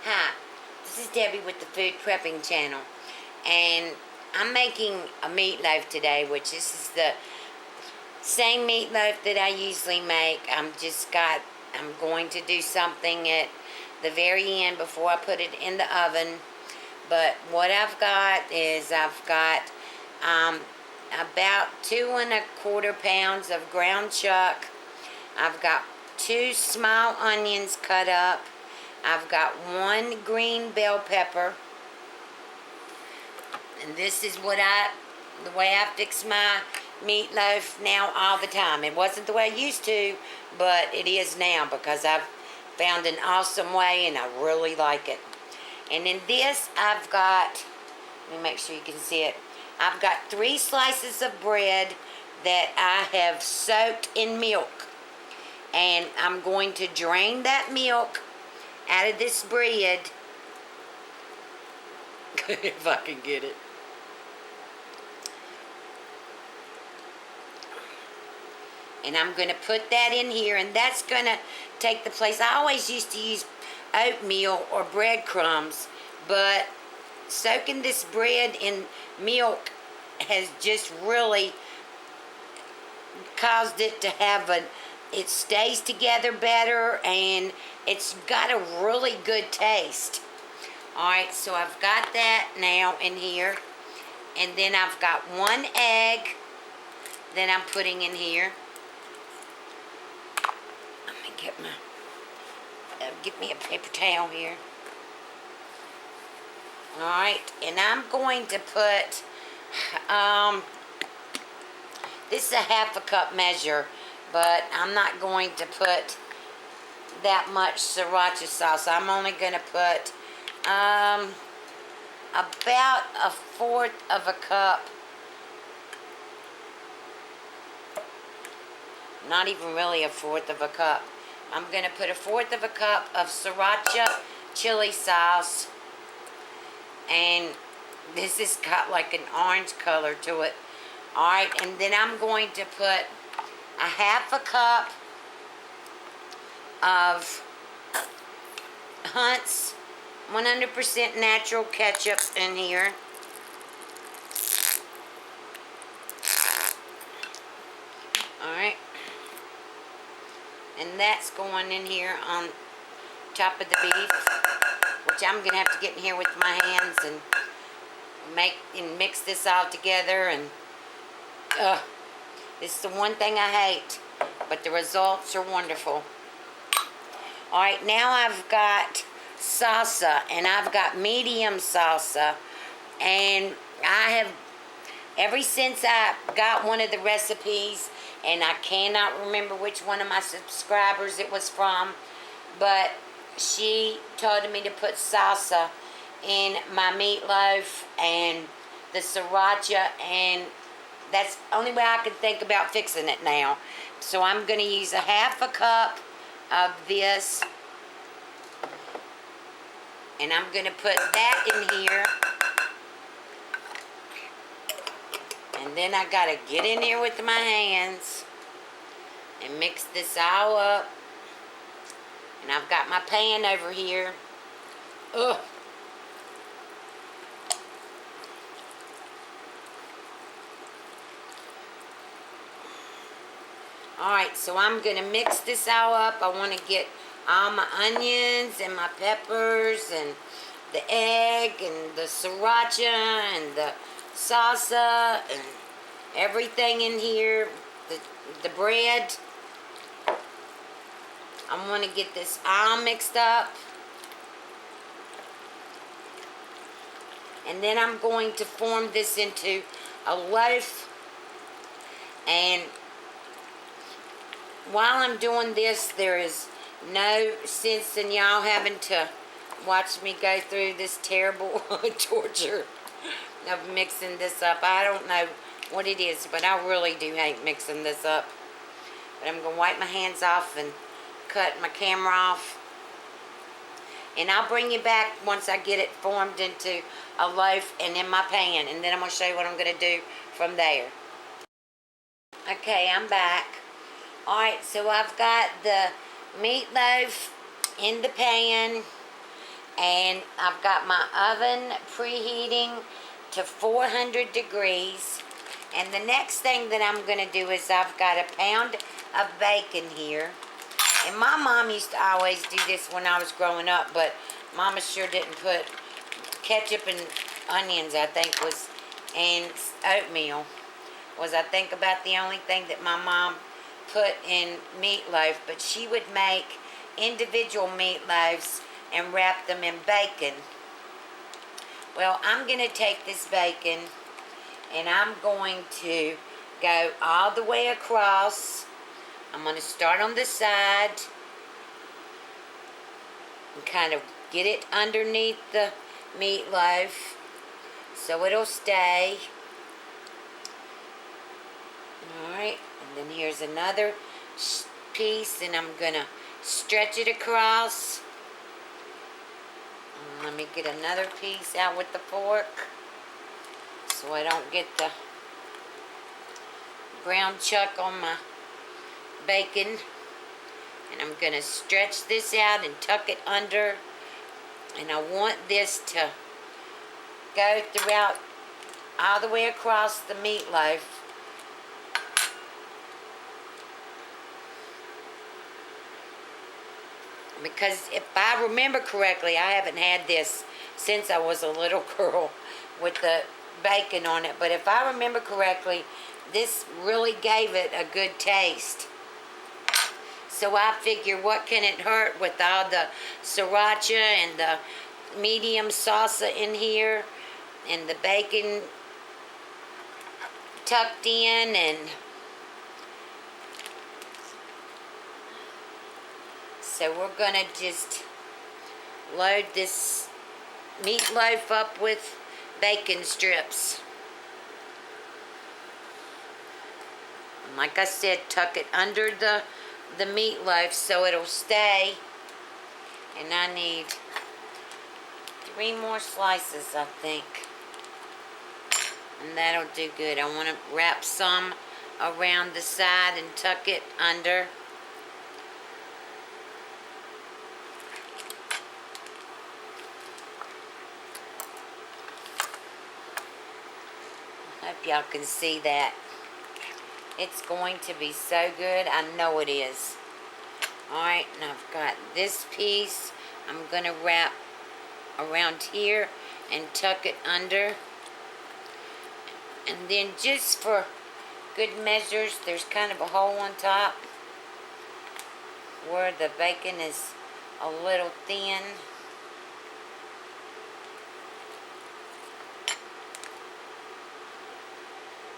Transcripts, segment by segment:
Hi, this is Debbie with the Food Prepping channel, and I'm making a meatloaf today, which this is the same meatloaf that I usually make. I'm going to do something at the very end before I put it in the oven. But what I've got is about 2¼ pounds of ground chuck. I've got 2 small onions cut up. I've got 1 green bell pepper. And this is the way I fix my meatloaf now all the time. It wasn't the way I used to, but it is now because I've found an awesome way and I really like it. And in this I've got, let me make sure you can see it. I've got 3 slices of bread that I have soaked in milk. And I'm going to drain that milk out of this bread. If I can get it. And I'm going to put that in here, and that's going to take the place. I always used to use oatmeal or breadcrumbs, but soaking this bread in milk has just really caused it to have it stays together better, and it's got a really good taste. Alright, so I've got that now in here. And then I've got 1 egg that I'm putting in here. Let me get me a paper towel here. Alright, and I'm going to put, this is a ½ cup measure, but I'm not going to put that much sriracha sauce. I'm only going to put about 1/4 of a cup. Not even really 1/4 of a cup. I'm going to put 1/4 of a cup of sriracha chili sauce. And this has got like an orange color to it. Alright, and then I'm going to put a ½ cup of Hunt's 100% natural ketchup in here. Alright. And that's going in here on top of the beef, which I'm going to have to get in here with my hands and mix this all together. And this is the one thing I hate, but the results are wonderful. Alright, now I've got salsa, and I've got medium salsa, and I have, ever since I got one of the recipes, and I cannot remember which one of my subscribers it was from, but she told me to put salsa in my meatloaf and the sriracha, and that's the only way I can think about fixing it now. So I'm going to use a ½ cup of this, and I'm going to put that in here. And then I got to get in here with my hands and mix this all up. And I've got my pan over here. Ugh. Alright, so I'm going to mix this all up. I want to get all my onions and my peppers and the egg and the sriracha and the salsa and everything in here. The bread. I want to get this all mixed up. And then I'm going to form this into a loaf. And while I'm doing this, there is no sense in y'all having to watch me go through this terrible torture of mixing this up. I don't know what it is, but I really do hate mixing this up. But I'm going to wipe my hands off and cut my camera off. And I'll bring you back once I get it formed into a loaf and in my pan. And then I'm going to show you what I'm going to do from there. Okay, I'm back. Alright, so I've got the meatloaf in the pan. And I've got my oven preheating to 400 degrees. And the next thing that I'm going to do is I've got a pound of bacon here. And my mom used to always do this when I was growing up, but Mama sure didn't put ketchup and onions, I think, and oatmeal was, I think, about the only thing that my mom put in meatloaf. But she would make individual meatloaves and wrap them in bacon. Well, I'm going to take this bacon and I'm going to go all the way across. I'm going to start on the side and kind of get it underneath the meatloaf so it'll stay. Alright, and then here's another piece, and I'm going to stretch it across. And let me get another piece out with the fork so I don't get the brown chuck on my bacon. And I'm going to stretch this out and tuck it under. And I want this to go throughout all the way across the meatloaf. Because if I remember correctly, I haven't had this since I was a little girl with the bacon on it. But if I remember correctly, this really gave it a good taste. So I figure, what can it hurt with all the sriracha and the medium salsa in here and the bacon tucked in. And so we're going to just load this meatloaf up with bacon strips. And like I said, tuck it under the meatloaf so it'll stay. And I need 3 more slices, I think. And that'll do good. I want to wrap some around the side and tuck it under. Hope y'all can see that. It's going to be so good. I know it is. Alright, and I've got this piece. I'm going to wrap around here and tuck it under. And then just for good measures, there's kind of a hole on top where the bacon is a little thin.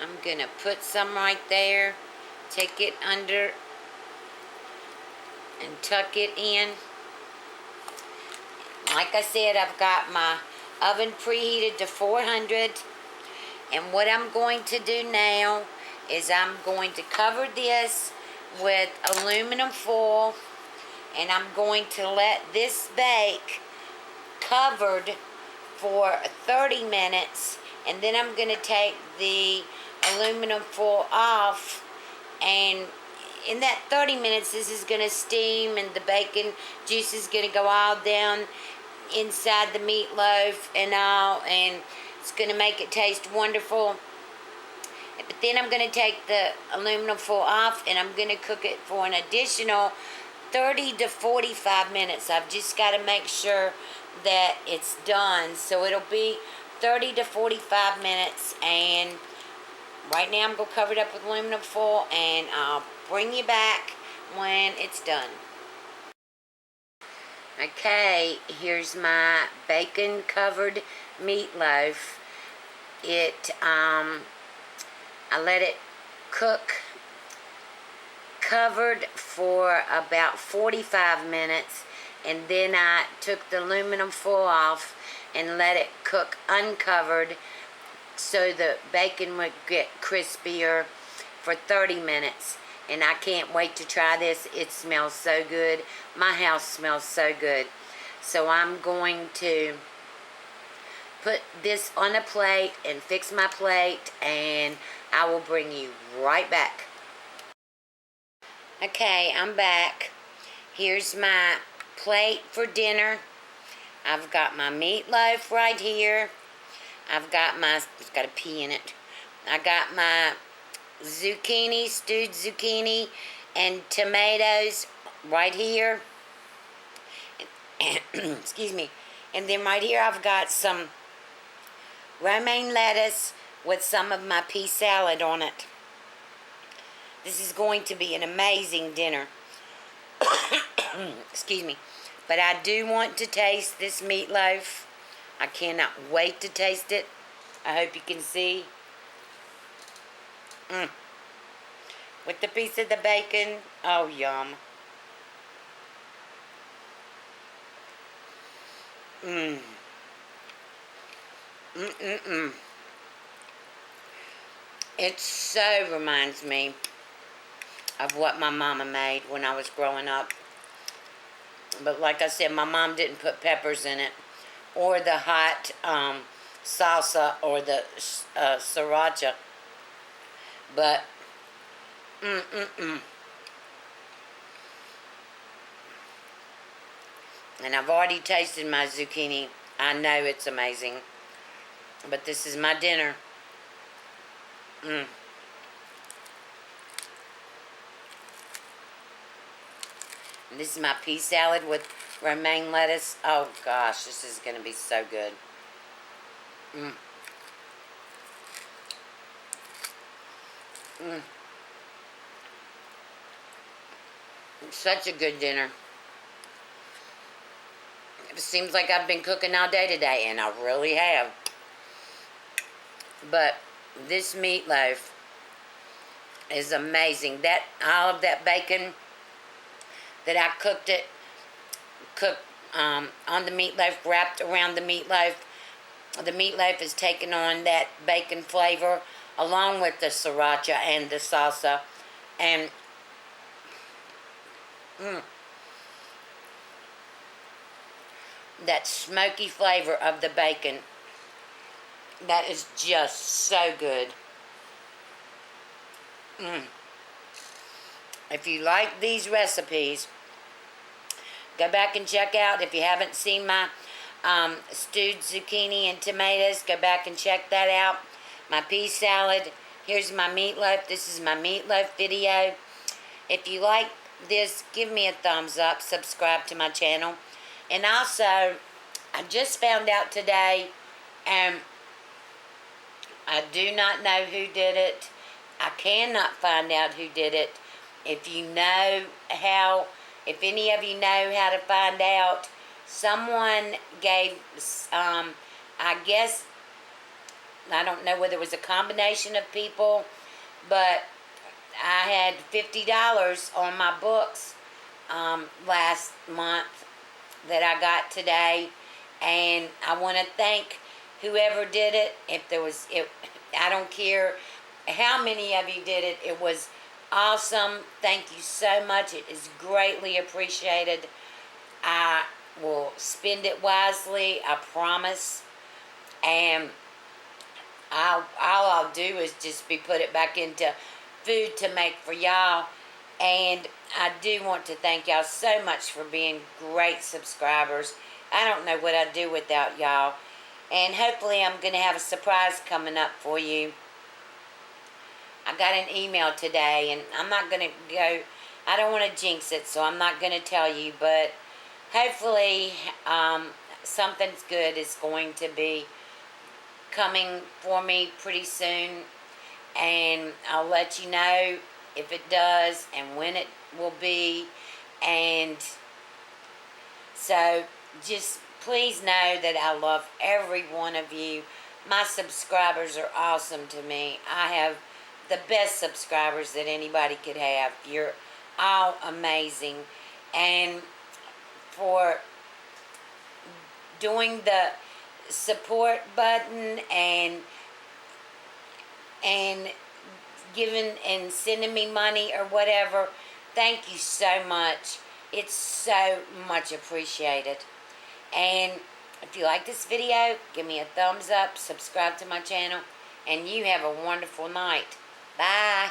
I'm going to put some right there, take it under, and tuck it in. Like I said, I've got my oven preheated to 400. And what I'm going to do now is I'm going to cover this with aluminum foil. And I'm going to let this bake covered for 30 minutes. And then I'm going to take the aluminum foil off, and in that 30 minutes this is going to steam and the bacon juice is going to go all down inside the meatloaf and all, and it's going to make it taste wonderful. But then I'm going to take the aluminum foil off and I'm going to cook it for an additional 30 to 45 minutes. I've just got to make sure that it's done. So it'll be 30 to 45 minutes, and right now I'm going to cover it up with aluminum foil, and I'll bring you back when it's done. Okay, here's my bacon covered meatloaf. I let it cook covered for about 45 minutes, and then I took the aluminum foil off and let it cook uncovered so the bacon would get crispier for 30 minutes. And I can't wait to try this. It smells so good. My house smells so good. So I'm going to put this on a plate and fix my plate, and I will bring you right back. Okay, I'm back. Here's my plate for dinner. I've got my meatloaf right here. I've got my, it's got a pea in it. I got my zucchini, stewed zucchini, and tomatoes right here. Excuse me. And then right here I've got some romaine lettuce with some of my pea salad on it. This is going to be an amazing dinner. Excuse me. But I do want to taste this meatloaf. I cannot wait to taste it. I hope you can see. With the piece of the bacon. Oh, yum. It so reminds me of what my mama made when I was growing up. But like I said, my mom didn't put peppers in it, or the hot salsa, or the sriracha. But, And I've already tasted my zucchini. I know it's amazing. But this is my dinner. And this is my pea salad with romaine lettuce. Oh gosh, this is going to be so good. It's such a good dinner. It seems like I've been cooking all day today, and I really have. But this meatloaf is amazing. That all of that bacon that I cooked on the meatloaf, wrapped around the meatloaf. The meatloaf is taking on that bacon flavor along with the sriracha and the salsa, and that smoky flavor of the bacon. That is just so good. If you like these recipes, go back and check out. If you haven't seen my stewed zucchini and tomatoes, go back and check that out. My pea salad. Here's my meatloaf. This is my meatloaf video. If you like this, give me a thumbs up. Subscribe to my channel. And also, I just found out today, and I do not know who did it. I cannot find out who did it. If you know how, if any of you know how to find out, someone gave, I guess, I don't know whether it was a combination of people, but I had $50 on my books last month that I got today, and I want to thank whoever did it. If there was, I don't care how many of you did it. It was awesome. Thank you so much. It is greatly appreciated. I will spend it wisely, I promise. And all I'll do is just put it back into food to make for y'all. And I do want to thank y'all so much for being great subscribers. I don't know what I'd do without y'all. And hopefully I'm going to have a surprise coming up for you. I got an email today, and I'm not going to go, I don't want to jinx it, so I'm not going to tell you, but hopefully something's good is going to be coming for me pretty soon, and I'll let you know if it does and when it will be. And so just please know that I love every one of you. My subscribers are awesome to me. I have the best subscribers that anybody could have. You're all amazing. And for doing the support button and giving and sending me money or whatever, thank you so much. It's so much appreciated. And if you like this video, give me a thumbs up, subscribe to my channel, and you have a wonderful night. Bye.